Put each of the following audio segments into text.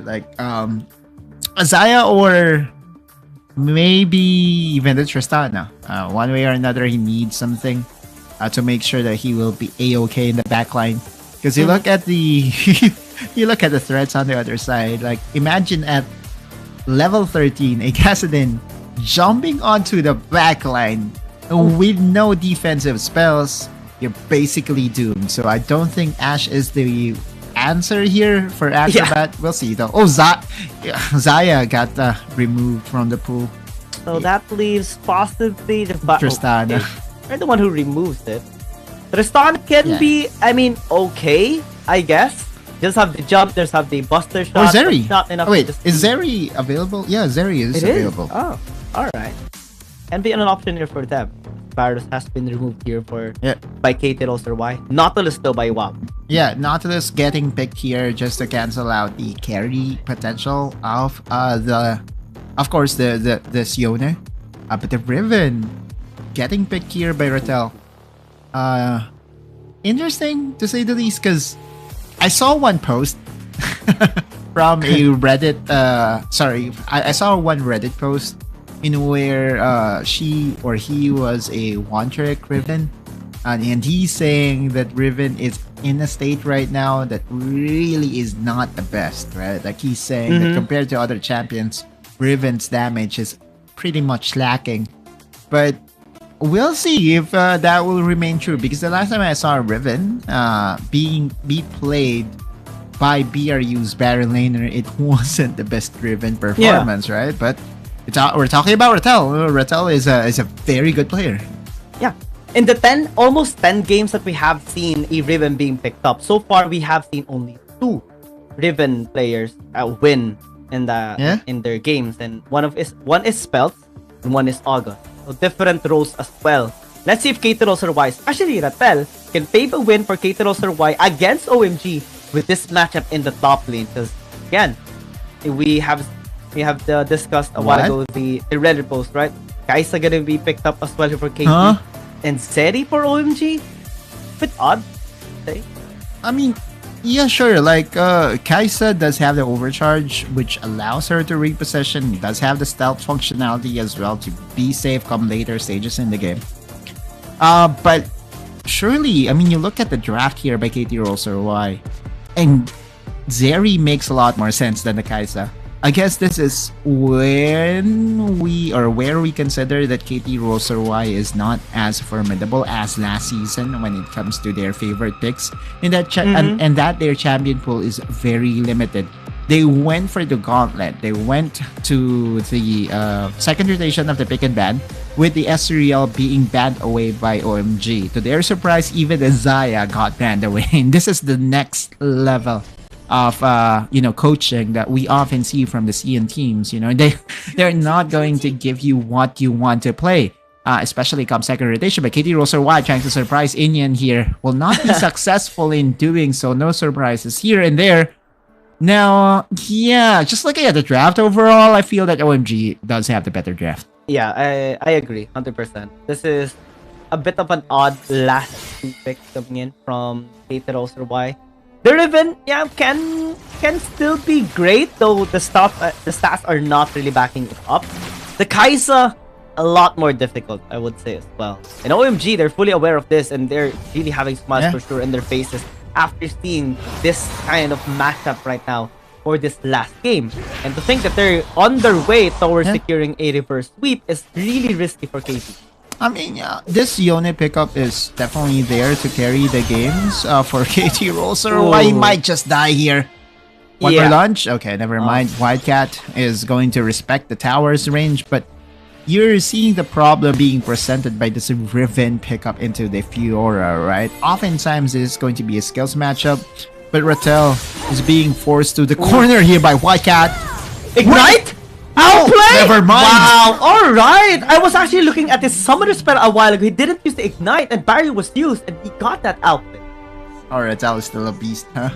right? Like Azaya or maybe even the Tristana. One way or another, he needs something to make sure that he will be a-okay in the backline. Because you look at the you look at the threats on the other side. Like imagine at level 13, a Kassadin jumping onto the backline with no defensive spells. You're basically doomed. So I don't think Ashe is the answer here for Acrobat. We'll see though. Oh, Zaya got removed from the pool. So that leaves possibly the Tristana. You're the one who removes it. Tristana can be, I mean, okay, I guess. Just have the jump, just have the buster shot. Or Zeri. Not enough wait, is Zeri available? Yeah, Zeri is available. Oh, alright. Can be an option here for them. Varus has been removed here by KT.RY. Nautilus still by WoW. Yeah, Nautilus getting picked here just to cancel out the carry potential of of course the Sione. But the Riven getting picked here by Rattel. Interesting to say the least, because I saw one post from a Reddit I saw one Reddit post in where she or he was a one-trick Riven, and he's saying that Riven is in a state right now that really is not the best, right? Like he's saying that compared to other champions, Riven's damage is pretty much lacking. But we'll see if that will remain true, because the last time I saw Riven being played by BRU's Baron Laner, it wasn't the best Riven performance, right? But we're talking about Rattel. Rattel is a very good player. Yeah. In the almost 10 games that we have seen a Riven being picked up, so far we have seen only 2 Riven players win in their games, and one is Spelt and one is August. So different roles as well. Let's see if KT.RY, especially Rattel, can pave a win for KT.RY against OMG with this matchup in the top lane. Because again, we have discussed a while ago the Reddit post, right? Kaisa gonna be picked up as well for KT, and Zeri for OMG. Bit odd, say. I mean, yeah, sure. Like Kaisa does have the overcharge, which allows her to reposition. Does have the stealth functionality as well to be safe come later stages in the game. But surely, I mean, you look at the draft here by KT.RY, and Zeri makes a lot more sense than the Kaisa. I guess this is where we consider that KT.RY is not as formidable as last season when it comes to their favorite picks, and that their champion pool is very limited. They went for the gauntlet. They went to the second rotation of the pick and ban, with the SRL being banned away by OMG. To their surprise, even the Zaya got banned away. And this is the next level of coaching that we often see from the CN teams. They're not going to give you what you want to play, especially come second rotation. But KT.RY trying to surprise Inyan here will not be successful in doing so. No surprises here and there. Now, yeah, just looking at the draft overall, I feel that OMG does have the better draft. Yeah, I agree 100%. This is a bit of an odd last 2 picks coming in from KT.RY. The Riven, yeah, can still be great, though the stats are not really backing it up. The Kaisa, a lot more difficult, I would say as well. And OMG, they're fully aware of this, and they're really having smiles for sure in their faces after seeing this kind of matchup right now for this last game. And to think that they're on their way towards securing a reverse sweep is really risky for KT. I mean, this Yone pickup is definitely there to carry the games for KT.RY. He might just die here. One for lunch? Okay, never mind. Wildcat is going to respect the tower's range, but you're seeing the problem being presented by this Riven pickup into the Fiora, right? Oftentimes, this is going to be a skills matchup, but Rattel is being forced to the corner here by Wildcat. Ignite? Outplay! Never mind. Wow, alright. I was actually looking at his summoner spell a while ago. He didn't use the Ignite, and barrier was used, and he got that outplay. Alright, that was still a beast, huh?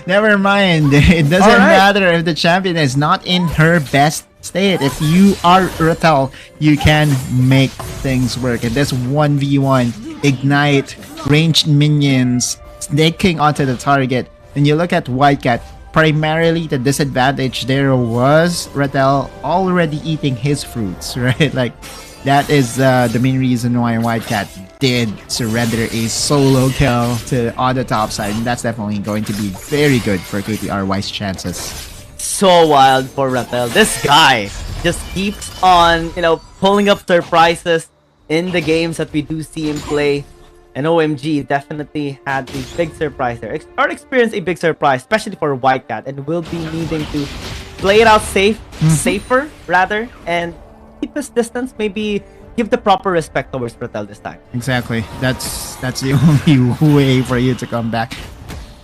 Never mind. It doesn't matter if the champion is not in her best state. If you are Rattel, you can make things work. And this 1v1, Ignite, ranged minions, snaking onto the target. And you look at Wildcat, primarily the disadvantage there was Rattel already eating his fruits, right? Like, that is the main reason why Wildcat did surrender a solo kill on the top side, and that's definitely going to be very good for KT.RY's chances. So wild for Rattel. This guy just keeps on, pulling up surprises in the games that we do see him play. And OMG definitely had a big surprise there. Or experienced a big surprise, especially for Wildcat, and will be needing to play it out safer rather, and keep his distance, maybe give the proper respect towards Rattel this time. Exactly. That's the only way for you to come back.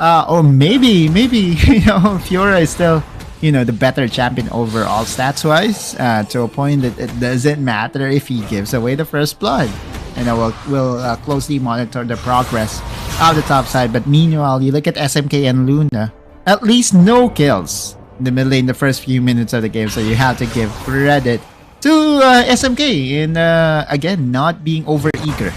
Or maybe Fiora is still the better champion overall stats-wise, to a point that it doesn't matter if he gives away the first blood. And we'll closely monitor the progress of the top side. But meanwhile, you look at SMK and Luna, at least no kills in the mid lane the first few minutes of the game. So you have to give credit to SMK in, again, not being overeager.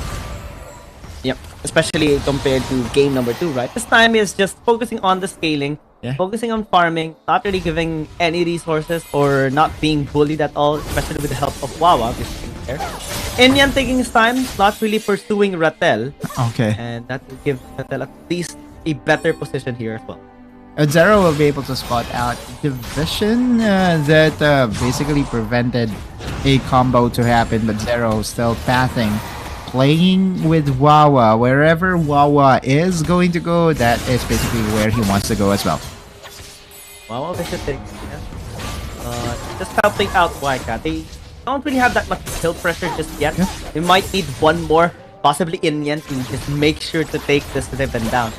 Yep, especially compared to game number 2, right? This time is just focusing on the scaling, focusing on farming, not really giving any resources or not being bullied at all, especially with the help of Wawa. Inyan taking his time, not really pursuing Rattel. Okay. And that will give Rattel at least a better position here as well. Zero will be able to spot out division that basically prevented a combo to happen, but Zero still pathing, playing with Wawa. Wherever Wawa is going to go, that is basically where he wants to go as well. Wawa visiting. Just helping out Wildcat. They don't really have that much kill pressure just yet. We might need one more, possibly Inyan, to just make sure to take this Riven down.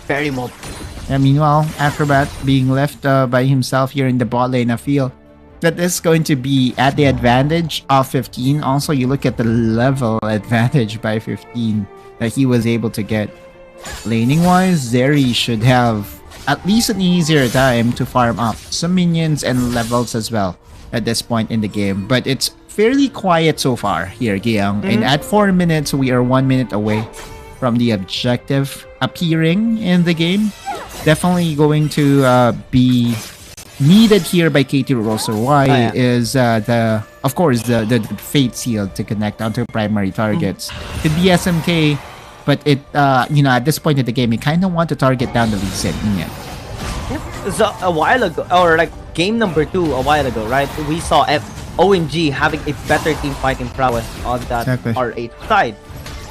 Very mobile. Yeah, meanwhile, Acrobat being left by himself here in the bot lane, I feel that this is going to be at the advantage of 15. Also, you look at the level advantage by 15 that he was able to get. Laning-wise, Zeri should have at least an easier time to farm up some minions and levels as well at this point in the game. But it's fairly quiet so far here, Giyang. And at 4 minutes, we are 1 minute away from the objective appearing in the game. Definitely going to be needed here by KT.RY is of course the Fate Seal to connect onto primary targets. Could be SMK, but it at this point in the game, you kind of want to target down the Lee Sin. So a while ago, or like game number 2 a while ago, right? We saw OMG having a better team fighting prowess on that RH side.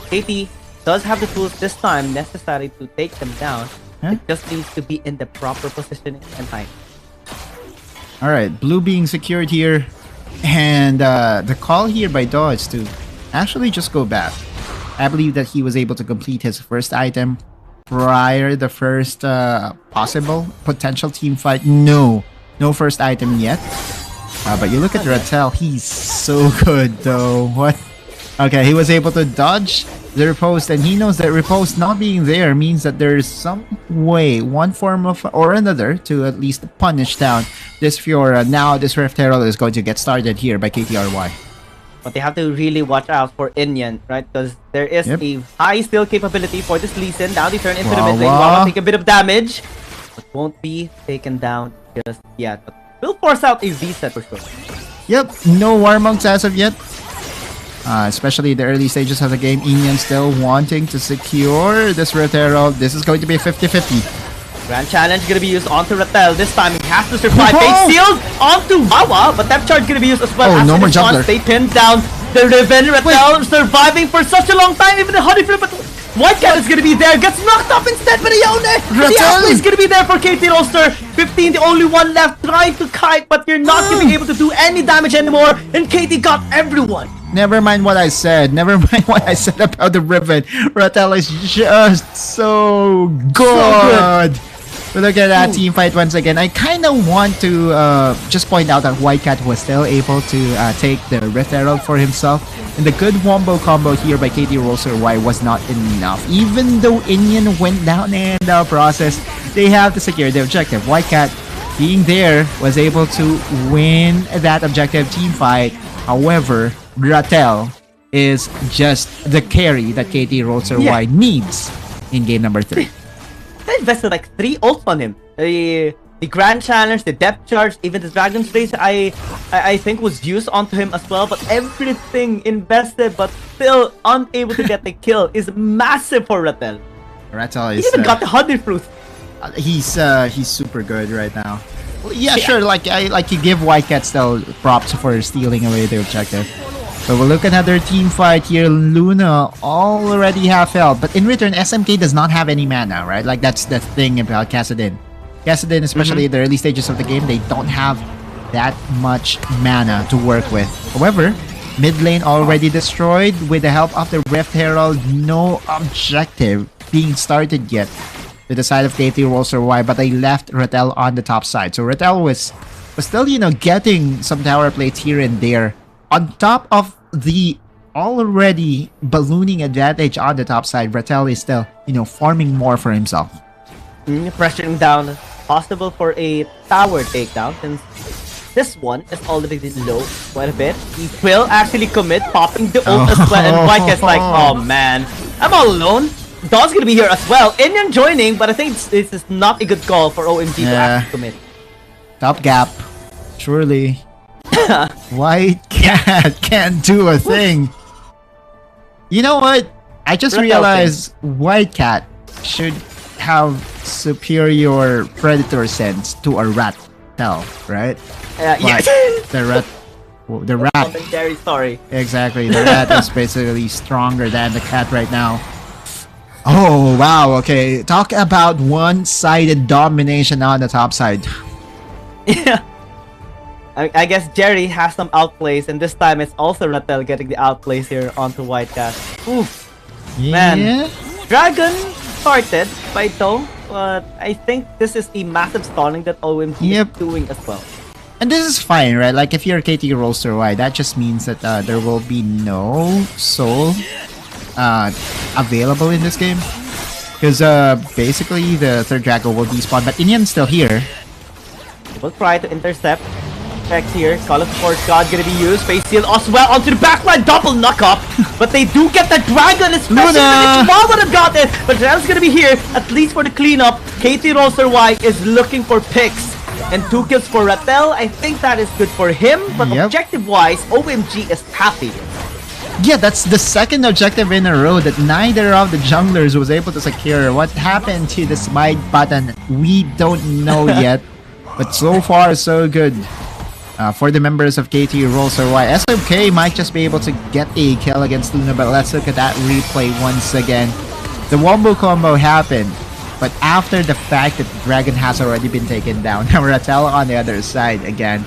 KT does have the tools this time necessary to take them down. It just needs to be in the proper positioning and time. Alright, blue being secured here. And the call here by Daw is to actually just go back. I believe that he was able to complete his first item prior the first possible potential team fight. No first item yet. But you look at Rattel, he's so good though. What? Okay, he was able to dodge the riposte, and he knows that riposte not being there means that there is some way, one form of or another, to at least punish down this Fiora. Now this Rift Herald is going to get started here by KT.RY. But they have to really watch out for Inyan, right? Because there is a high steal capability for this Lee Sin. Now they turn into the mid lane. Wawa take a bit of damage, but won't be taken down just yet. But will force out a reset for sure. Yep, no Warmonks as of yet. Especially the early stages of the game. Inyan still wanting to secure this Rift Herald. This is going to be a 50-50. Grand Challenge gonna be used onto Rattel. This time he has to survive. Fake sealed onto Wawa, but that charge gonna be used as well. Oh, no more juggler. They pinned down the Riven. Rattel surviving for such a long time. Even the Honey Flip, but Wildcat is gonna be there. Gets knocked up instead by the Yone. The Outplay is gonna be there for KT Roster. 15, the only one left. Trying to kite, but you're not gonna be able to do any damage anymore. And KT got everyone. Never mind what I said. Never mind what I said about the Riven. Rattel is just so good. But look at that team fight once again. I kind of want to just point out that Wildcat was still able to take the Rift Herald for himself. And the good wombo combo here by KT.RY was not enough. Even though Inyan went down in the process, they have to secure the objective. Wildcat being there was able to win that objective team fight. However, Rattel is just the carry that KT.RY needs in game number 3. I invested like 3 ults on him. The Grand Challenge, the Depth Charge, even the Dragon's Race, I think was used onto him as well. But everything invested, but still unable to get the kill, is massive for Rattel. Rattel He is... even got the 100 fruit. He's super good right now. Well, yeah, sure. Like you give Whitecat still props for stealing away the objective. But we'll look at another team fight here. Luna already half health, but in return, SMK does not have any mana, right? Like that's the thing about Kassadin. Kassadin, especially in the early stages of the game, they don't have that much mana to work with. However, mid lane already destroyed with the help of the Rift Herald. No objective being started yet to the side of KT.RY, but they left Rattel on the top side. So Rattel was still, you know, getting some tower plates here and there. On top of the already ballooning advantage on the top side, Rattel is still, you know, farming more for himself. Pressuring down, possible for a tower takedown, since this one is already low quite a bit. He will actually commit, popping the ult as well, and Whitecat's like, oh man, I'm all alone. Dawn's gonna be here as well. Indian joining, but I think this is not a good call for OMG to actually commit. Top gap, surely. Whitecat can't do a thing. You know what? I just realized Whitecat should have superior predator sense to a Rattel, right? Yes. The rat. Very sorry. Exactly. The rat is basically stronger than the cat right now. Oh wow. Okay. Talk about one-sided domination on the top side. Yeah. I guess Jerry has some outplays, and this time it's also Rattel getting the outplays here onto Whitecat. Oof. Yeah. Man. Dragon started by Toe, but I think this is a massive stalling that OMG is doing as well. And this is fine, right? Like if you're KT.RY, that just means that there will be no soul available in this game. Because basically the third dragon will despawn, but Inyan's still here. We'll try to intercept. Here, Call of Force God gonna be used. Face seal as well onto the backline, double knock up. But they do get the dragon, especially if Jamal would have got it. But Rel's gonna be here, at least for the cleanup. KT.RY is looking for picks. And 2 kills for Rattel. I think that is good for him. But objective-wise, OMG is happy. Yeah, that's the second objective in a row that neither of the junglers was able to secure. What happened to the smite button, we don't know yet. But so far, so good. For the members of KT.RY, SMK might just be able to get a kill against Luna, but let's look at that replay once again. The wombo combo happened, but after the fact that the dragon has already been taken down. Now Rattel on the other side again.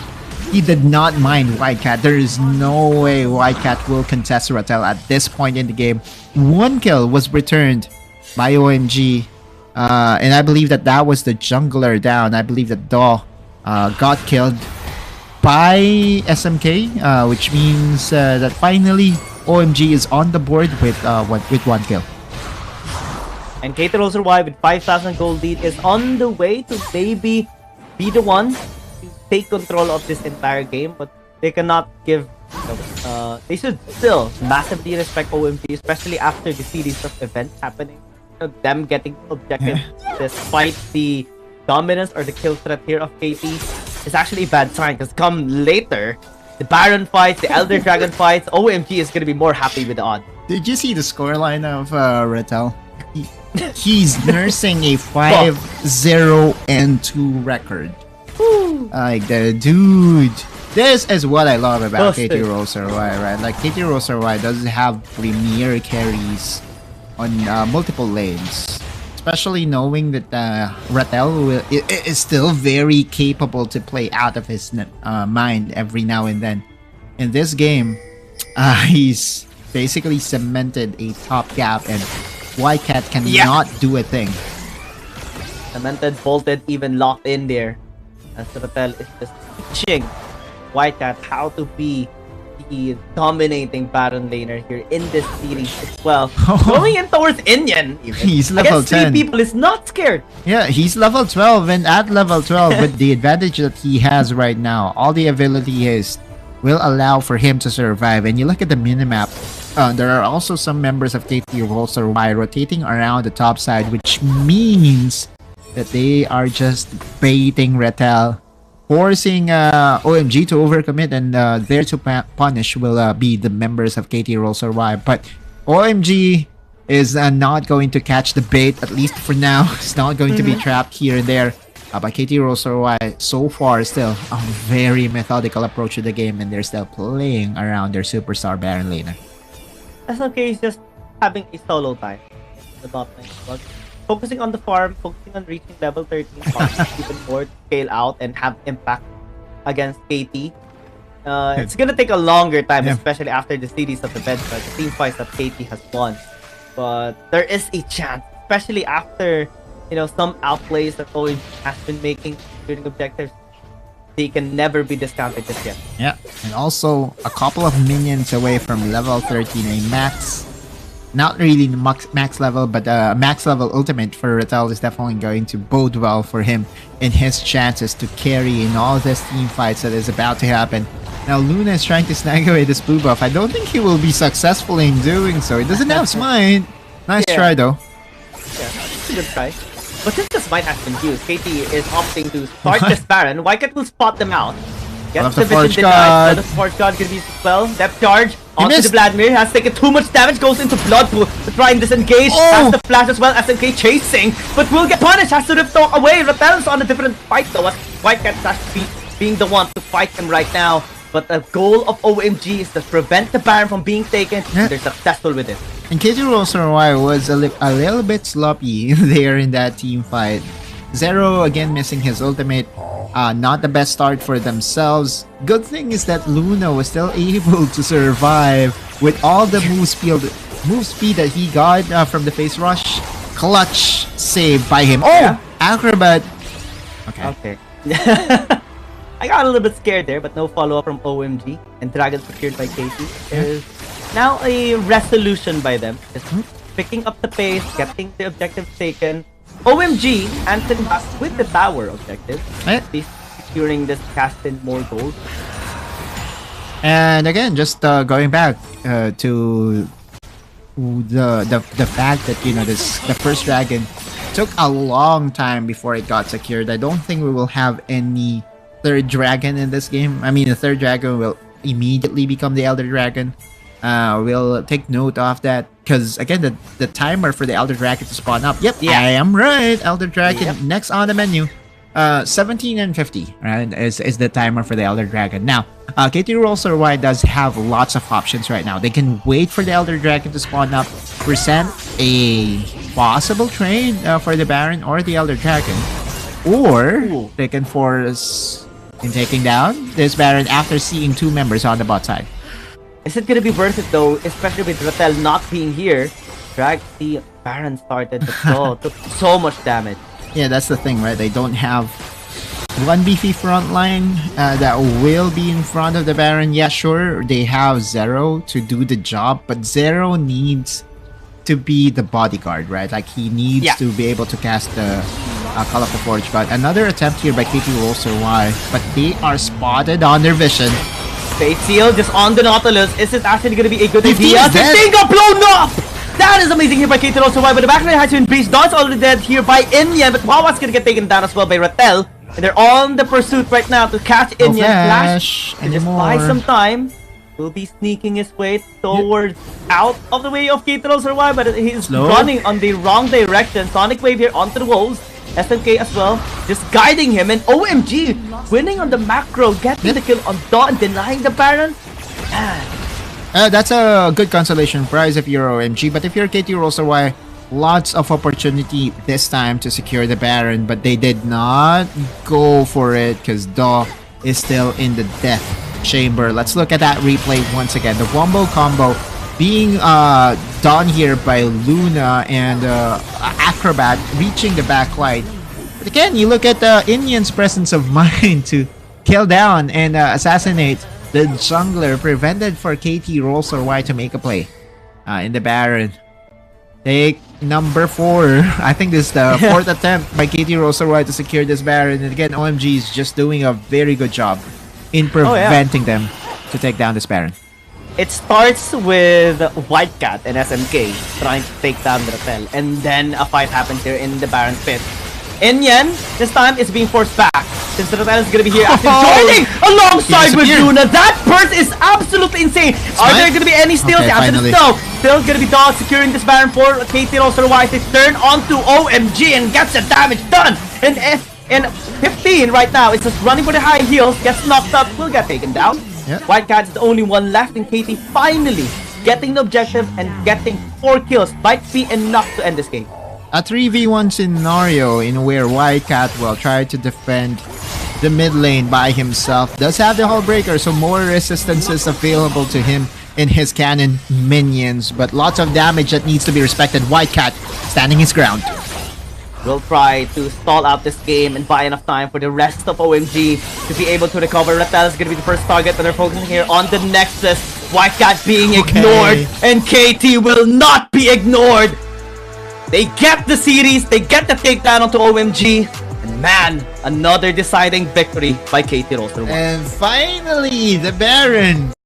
He did not mind Whitecat. There is no way Whitecat will contest Rattel at this point in the game. 1 kill was returned by OMG, and I believe that was the jungler down. I believe that Daw got killed by SMK, which means that finally OMG is on the board with 1 kill. And KT.RY with 5,000 gold lead is on the way to maybe be the one to take control of this entire game, but they cannot give. They should still massively respect OMG, especially after the series of events happening. Them getting objective despite the dominance or the kill threat here of KT. It's actually a bad sign, because come later, the Baron fights, the Elder Dragon fights, OMG is going to be more happy with the odd. Did you see the scoreline of Rattel? He's nursing a 5-0-2 record. Like the dude. This is what I love about KT.RY, right? Like KT.RY doesn't have premier carries on multiple lanes. Especially knowing that Rattel is still very capable to play out of his mind every now and then. In this game, he's basically cemented a top gap, and Whitecat cannot do a thing. Cemented, bolted, even locked in there. As Rattel is just teaching Whitecat how to be the dominating Baron laner here in this series as well. Going in towards Inyan, even. He's level 10. 3 people is not scared. Yeah, he's level 12, and at level 12, with the advantage that he has right now, all the ability is will allow for him to survive. And you look at the minimap, there are also some members of KT.RY rotating around the top side, which means that they are just baiting Rattel, forcing OMG to overcommit, and there to punish will be the members of KT.RY. But OMG is not going to catch the bait, at least for now. It's not going to be trapped here and there. But KT.RY so far still a very methodical approach to the game, and they're still playing around their superstar Baron laner. SNK is just having a solo time. The bot lane, but focusing on the farm, focusing on reaching level 13, even more to scale out and have impact against KT. It's gonna take a longer time, especially after the series of events, the team fights that KT has won. But there is a chance, especially after some outplays that OMG has been making during objectives. They can never be discounted just yet. Yeah, and also a couple of minions away from level 13, a max, not really max level, but max level ultimate for Rattel is definitely going to bode well for him in his chances to carry in all this team fights that is about to happen. Now Luna is trying to snag away this blue buff. I don't think he will be successful in doing so. He doesn't have smite. Nice try though. Yeah, it's a good try. But since the smite has been used, KT is opting to start this Baron. Wycat will spot them out. Gets the vision denied. The Forge God can be well. Depth charge onto the Vladimir. Has taken too much damage. Goes into Blood Pool to try and disengage. Has the flash as well. SNK chasing, but will get punished. Has to rip away. Rattel's on a different fight though. As Wycat's actually being the one to fight him right now. But the goal of OMG is to prevent the Baron from being taken. And they're successful with it. And KT.RY was a little bit sloppy there in that team fight. Zero again missing his ultimate. Not the best start for themselves. Good thing is that Luna was still able to survive with all the move speed that he got from the face rush. Clutch save by him. Oh, Acrobat. Okay. I got a little bit scared there, but no follow-up from OMG. And Dragon secured by KT. There's now a resolution by them. Just picking up the pace, getting the objective taken. OMG answering back with the tower objective. He's securing this cast in more gold. And again, just going back to the fact that the first dragon took a long time before it got secured. I don't think we will have any third dragon in this game. I mean, the third dragon will immediately become the Elder Dragon. We'll take note of that because again, the timer for the Elder Dragon to spawn up. Yep, I am right. Elder Dragon next on the menu. 17 and 50, right? Is the timer for the Elder Dragon. Now, KT.RY does have lots of options right now. They can wait for the Elder Dragon to spawn up, present a possible trade for the Baron or the Elder Dragon, or they can force in taking down this Baron after seeing two members on the bot side. Is it gonna be worth it though, especially with Rattel not being here? The Baron started to took so much damage. Yeah, that's the thing, right? They don't have one beefy front line that will be in front of the Baron. Yeah, sure, they have Zero to do the job, but Zero needs to be the bodyguard, right? Like, he needs to be able to cast the Call of the Forge God. Another attempt here by KT.RY, but they are spotted on their vision. Fate Seal just on the Nautilus. Is this actually going to be a good idea? 15 got blown up! That is amazing here by KT.RY, but the backline has been breached. Dot's already dead here by Inyan, but Wawa's going to get taken down as well by Rattel. And they're on the pursuit right now to catch Inyan. Flash and just buy some time. Will be sneaking his way towards out of the way of KT.RY, but he's running on the wrong direction. Sonic Wave here onto the walls. SNK as well, just guiding him, and OMG winning on the macro, getting the kill on Dot and denying the Baron. That's a good consolation prize if you're OMG, but if you're KT.RY, lots of opportunity this time to secure the Baron, but they did not go for it because Daw is still in the death chamber. Let's look at that replay once again. The wombo combo being done here by Luna and Acrobat reaching the backlight. But again, you look at Inyan's presence of mind to kill down and assassinate the jungler, prevented for KT.RY to make a play in the Baron. Take number 4. I think this is the 4th attempt by KT.RY to secure this Baron. And again, OMG is just doing a very good job in preventing them to take down this Baron. It starts with Whitecat and SNK trying to take down Rattel, and then a fight happens here in the Baron pit. Yen, this time, is being forced back. Since the Rattle is gonna be here after joining alongside with Luna. That burst is absolutely insane. Are there gonna be any steals? The answer is no. Still gonna be Dog securing this Baron for KT.RY. They turn onto OMG and gets the damage done. And 15 right now is just running for the high heels, gets knocked up, will get taken down. Wildcat is the only one left, and KT finally getting the objective and getting 4 kills might be enough to end this game. A 3v1 scenario in where Wildcat will try to defend the mid lane by himself. Does have the Hull Breaker, so more resistance is available to him in his cannon minions, but lots of damage that needs to be respected. Wildcat standing his ground. Will try to stall out this game and buy enough time for the rest of OMG to be able to recover. Rattle is going to be the first target, but they're focusing here on the Nexus. Wildcat being ignored, and KT will not be ignored. They get the series, they get the takedown onto OMG, and man, another deciding victory by KT.RY. And finally, the Baron